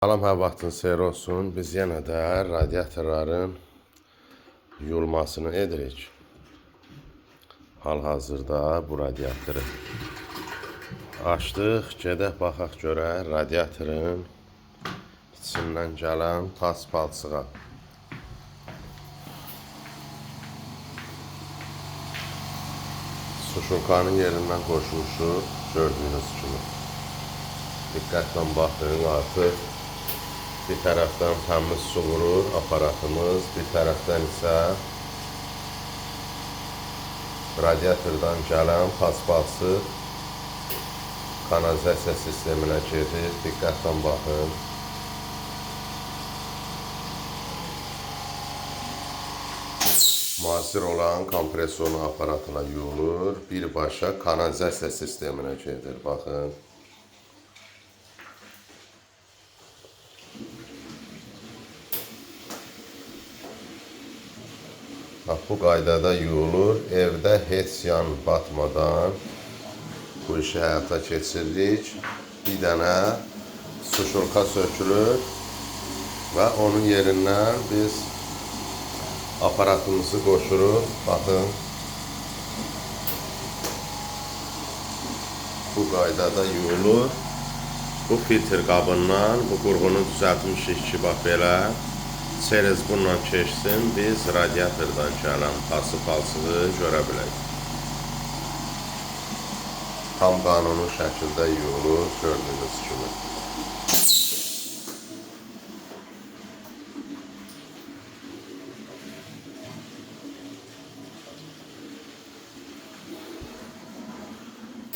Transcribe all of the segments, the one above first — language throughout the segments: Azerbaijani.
Salam, hər vaxtın xeyir olsun. Biz yenə də radiatorların yuyulmasını edirik. Hal-hazırda bu radiatoru açdıq. Gedək baxaq görək radiatorun içindən gələn pas-palçığa. Suşulkanın yerindən qoşmuşuq, gördüyünüz kimi. Diqqətlə baxın, artıq bir tərəfdən təmiz su vurur aparatımız, bir tərəfdən isə radiatordan gələn pas-palçı kanalizasiya sisteminə gedir. Diqqətlə baxın. Müasir olan kompresorlu aparatına yuyulur, birbaşa kanalizasiya sisteminə gedir. Baxın. Bu qaydada yuyulur. Evdə heç yan batmadan bu işi həyata keçiririk. Bir dənə suşulka sökülür və onun yerindən biz aparatımızı qoşuruq. Baxın. Bu qaydada yuyulur. Bu filtr qabından bu qurğunu düzəltmişik ki, bax belə. Çerez bununla keçsin, biz radiatordan gələn pası-palçığı görə bilək. Tam qanuni şəkildə yuyulur, gördüyünüz kimi.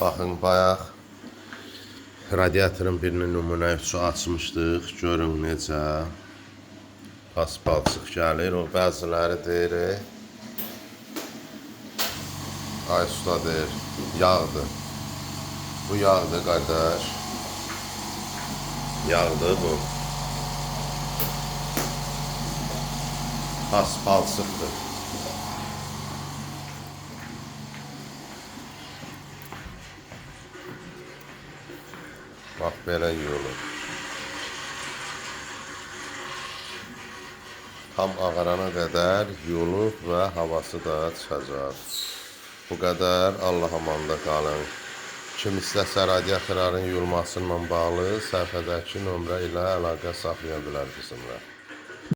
Baxın, bayaq radiatorun birini nümunə üçün açmışdıq. Görün necə pas-palçıq gəlir. O bəziləri deyir, ay usta deyir, yağdır. Bu yağdır qardaş. Yağdır bu. Pas-palçıqdır. Bax belə yuyulur. Tam ağarana qədər yuyulub və havası da çıxacaq. Bu qədər. Allah amanda qalın. Kim istəsə radiatorların yuyulması ilə bağlı səhifədəki nömrə ilə əlaqə saxlaya bilər bizimlə.